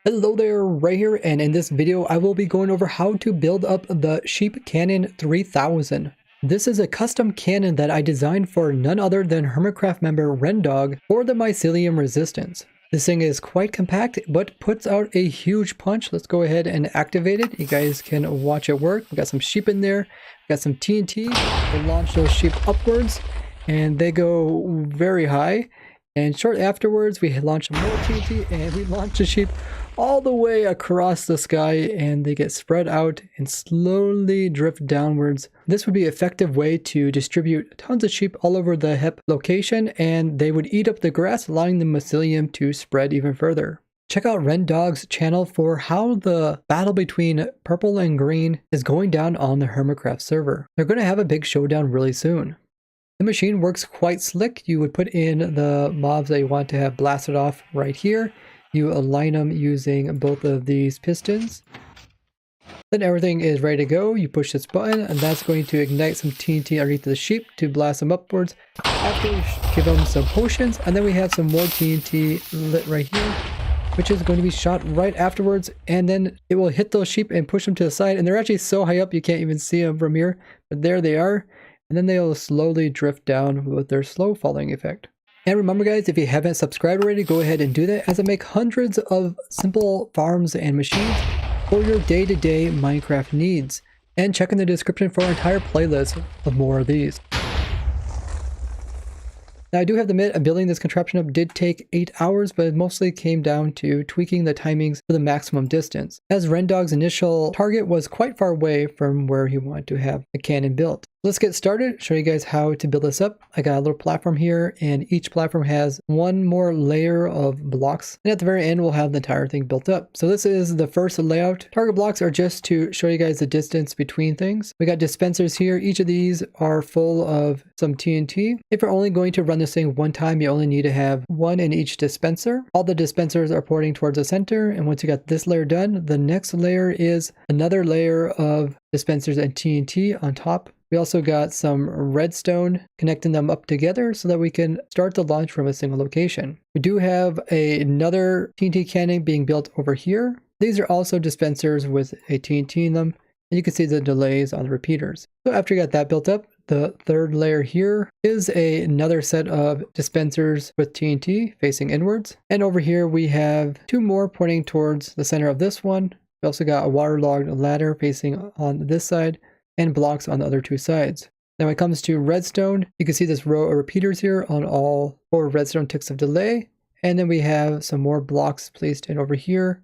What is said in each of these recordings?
Hello there, Ray here, and in this video I will be going over how to build up the Sheep Cannon 3000. This is a custom cannon that I designed for none other than Hermitcraft member Rendog for the Mycelium resistance. This thing is quite compact but puts out a huge punch. Let's go ahead and activate it. You guys can watch it work. We got some sheep in there, we got some TNT. We'll launch those sheep upwards and they go very high. And shortly afterwards, we launch more TNT and we launch the sheep all the way across the sky, and they get spread out and slowly drift downwards. This would be an effective way to distribute tons of sheep all over the HEP location, and they would eat up the grass, allowing the mycelium to spread even further. Check out Rendog's channel for how the battle between purple and green is going down on the Hermitcraft server. They're going to have a big showdown really soon. The machine works quite slick. You would put in the mobs that you want to have blasted off right here. You align them using both of these pistons. Then everything is ready to go. You push this button and that's going to ignite some TNT underneath the sheep to blast them upwards. After you give them some potions, and then we have some more TNT lit right here, which is going to be shot right afterwards, and then it will hit those sheep and push them to the side, and they're actually so high up you can't even see them from here, but there they are. And then they'll slowly drift down with their slow falling effect. And remember guys, if you haven't subscribed already, go ahead and do that, as I make hundreds of simple farms and machines for your day-to-day Minecraft needs. And check in the description for our entire playlist of more of these. Now I do have to admit, building this contraption up did take 8 hours, but it mostly came down to tweaking the timings for the maximum distance, as Rendog's initial target was quite far away from where he wanted to have the cannon built. Let's get started, show you guys how to build this up. I got a little platform here, and each platform has one more layer of blocks, and at the very end we'll have the entire thing built up. So this is the first layout. Target blocks are just to show you guys the distance between things. We got dispensers here. Each of these are full of some TNT. If you're only going to run this thing one time, you only need to have one in each dispenser. All the dispensers are pointing towards the center, and once you got this layer done, the next layer is another layer of dispensers and TNT on top. We also got some redstone connecting them up together so that we can start the launch from a single location. We do have another TNT cannon being built over here. These are also dispensers with a TNT in them, and you can see the delays on the repeaters. So after you got that built up, the third layer here is another set of dispensers with TNT facing inwards. And over here we have two more pointing towards the center of this one. We also got a waterlogged ladder facing on this side, and blocks on the other two sides. Now when it comes to redstone, you can see this row of repeaters here on all 4 redstone ticks of delay, and then we have some more blocks placed in over here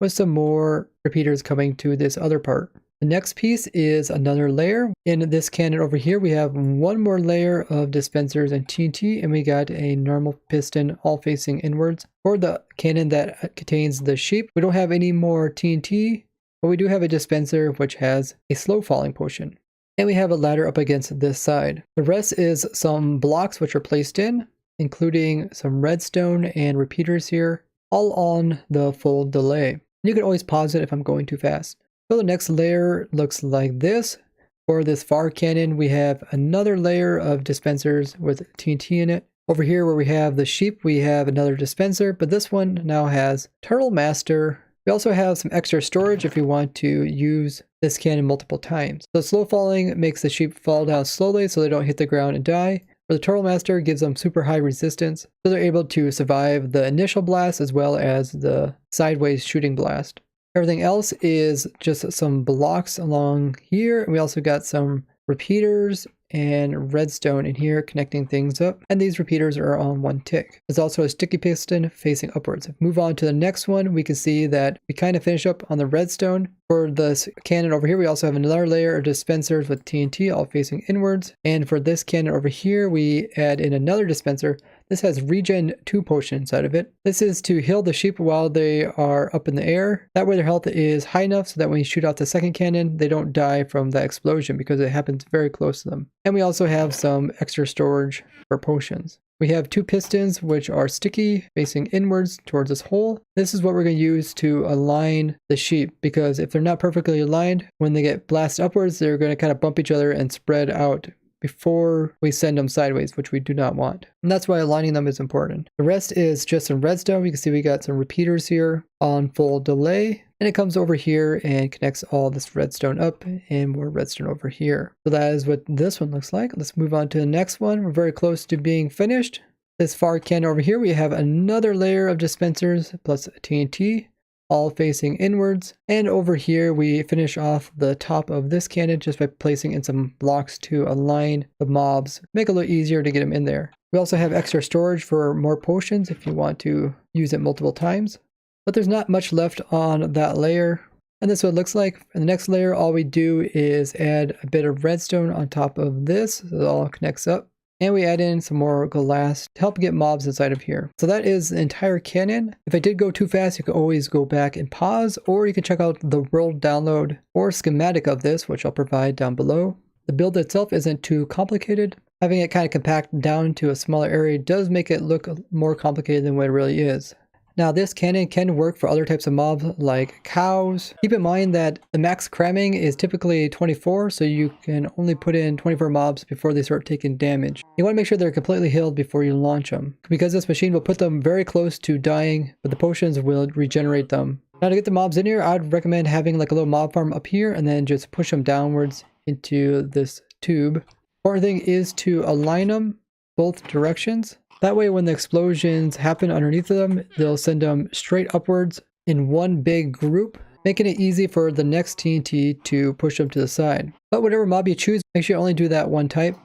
with some more repeaters coming to this other part. The next piece is another layer. In this cannon over here we have one more layer of dispensers and TNT, and we got a normal piston all facing inwards. For the cannon that contains the sheep, we don't have any more TNT, but we do have a dispenser which has a slow falling potion. And we have a ladder up against this side. The rest is some blocks which are placed in, including some redstone and repeaters here, all on the full delay. You can always pause it if I'm going too fast. So the next layer looks like this. For this far cannon, we have another layer of dispensers with TNT in it. Over here where we have the sheep, we have another dispenser, but this one now has Turtle Master. We also have some extra storage if you want to use this cannon multiple times. So slow falling makes the sheep fall down slowly so they don't hit the ground and die. For the Turtle Master, gives them super high resistance, so they're able to survive the initial blast as well as the sideways shooting blast. Everything else is just some blocks along here. We also got some repeaters and redstone in here connecting things up, and these repeaters are on 1 tick. There's also a sticky piston facing upwards. Move on to the next one, we can see that we kind of finish up on the redstone. For this cannon over here we also have another layer of dispensers with TNT all facing inwards, and for this cannon over here we add in another dispenser. This has regen 2 potion inside of it. This is to heal the sheep while they are up in the air. That way their health is high enough so that when you shoot out the second cannon, they don't die from that explosion because it happens very close to them. And we also have some extra storage for potions. We have 2 pistons which are sticky facing inwards towards this hole. This is what we're going to use to align the sheep, because if they're not perfectly aligned, when they get blasted upwards, they're going to kind of bump each other and spread out before we send them sideways, which we do not want. And that's why aligning them is important. The rest is just some redstone. You can see we got some repeaters here on full delay. And it comes over here and connects all this redstone up and more redstone over here. So that is what this one looks like. Let's move on to the next one. We're very close to being finished. This far cannon over here, we have another layer of dispensers plus TNT, all facing inwards. And over here, we finish off the top of this cannon just by placing in some blocks to align the mobs, make it a little easier to get them in there. We also have extra storage for more potions if you want to use it multiple times. But there's not much left on that layer. And this is what it looks like. In the next layer, all we do is add a bit of redstone on top of this. So it all connects up. And we add in some more glass to help get mobs inside of here. So that is the entire cannon. If I did go too fast, you can always go back and pause, or you can check out the world download or schematic of this, which I'll provide down below. The build itself isn't too complicated. Having it kind of compact down to a smaller area does make it look more complicated than what it really is. Now this cannon can work for other types of mobs like cows. Keep in mind that the max cramming is typically 24, so you can only put in 24 mobs before they start taking damage. You want to make sure they're completely healed before you launch them, because this machine will put them very close to dying, but the potions will regenerate them. Now to get the mobs in here, I'd recommend having like a little mob farm up here and then just push them downwards into this tube. Important thing is to align them both directions. That way when the explosions happen underneath of them, they'll send them straight upwards in one big group, making it easy for the next TNT to push them to the side. But whatever mob you choose, make sure you only do that one type.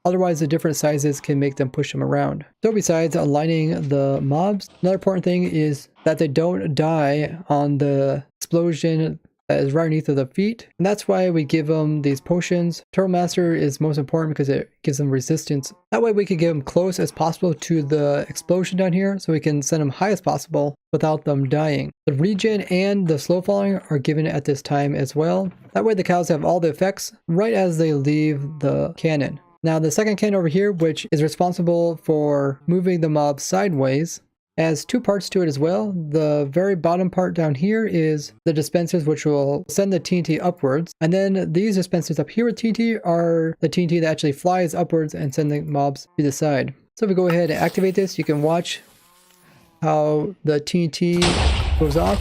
Otherwise, the different sizes can make them push them around. So besides aligning the mobs, another important thing is that they don't die on the explosion that is right underneath of the feet. And that's why we give them these potions. Turtle Master is most important because it gives them resistance. That way we can get them close as possible to the explosion down here, so we can send them high as possible without them dying. The regen and the slow falling are given at this time as well. That way the cows have all the effects right as they leave the cannon. Now the second cannon over here, which is responsible for moving the mob sideways, has two parts to it as well. The very bottom part down here is the dispensers, which will send the TNT upwards. And then these dispensers up here with TNT are the TNT that actually flies upwards and send the mobs to the side. So if we go ahead and activate this, you can watch how the TNT goes off.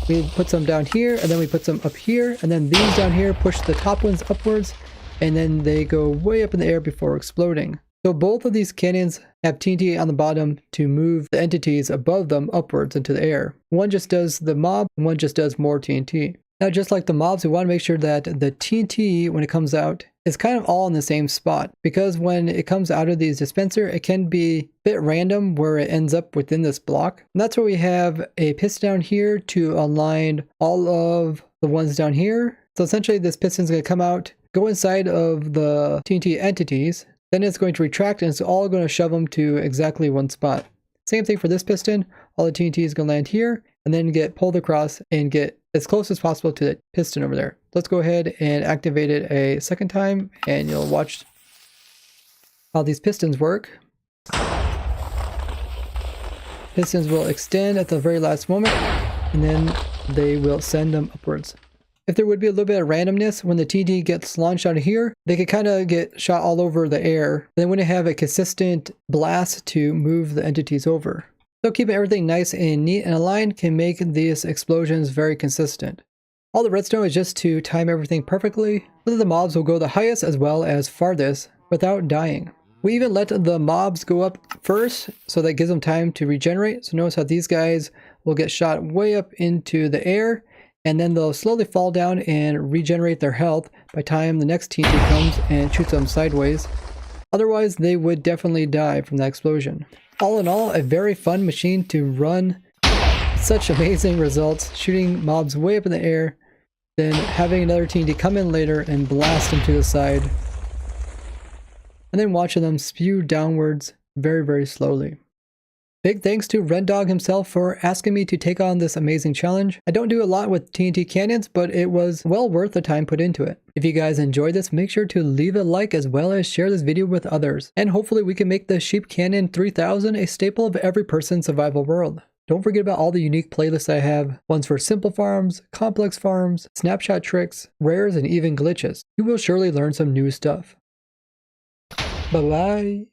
We put some down here, and then we put some up here, and then these down here push the top ones upwards, and then they go way up in the air before exploding. So both of these cannons have TNT on the bottom to move the entities above them upwards into the air. One just does the mob, and one just does more TNT. Now just like the mobs, we want to make sure that the TNT, when it comes out, is kind of all in the same spot. Because when it comes out of these dispenser, it can be a bit random where it ends up within this block. And that's where we have a piston down here to align all of the ones down here. So essentially this piston is going to come out, go inside of the TNT entities, then it's going to retract, and it's all going to shove them to exactly one spot. Same thing for this piston. All the TNT is going to land here and then get pulled across and get as close as possible to the piston over there. Let's go ahead and activate it a second time, and you'll watch how these pistons work. Pistons will extend at the very last moment, and then they will send them upwards. If there would be a little bit of randomness when the TNT gets launched out of here, they could kind of get shot all over the air. They wouldn't have a consistent blast to move the entities over. So keeping everything nice and neat and aligned can make these explosions very consistent. All the redstone is just to time everything perfectly, so that the mobs will go the highest as well as farthest without dying. We even let the mobs go up first, so that gives them time to regenerate. So notice how these guys will get shot way up into the air, and then they'll slowly fall down and regenerate their health by the time the next TNT comes and shoots them sideways. Otherwise, they would definitely die from that explosion. All in all, a very fun machine to run. Such amazing results, shooting mobs way up in the air, then having another TNT come in later and blast them to the side, and then watching them spew downwards very, very slowly. Big thanks to Rendog himself for asking me to take on this amazing challenge. I don't do a lot with TNT cannons, but it was well worth the time put into it. If you guys enjoyed this, make sure to leave a like as well as share this video with others. And hopefully we can make the Sheep Cannon 3000 a staple of every person's survival world. Don't forget about all the unique playlists I have, ones for simple farms, complex farms, snapshot tricks, rares, and even glitches. You will surely learn some new stuff. Bye-bye.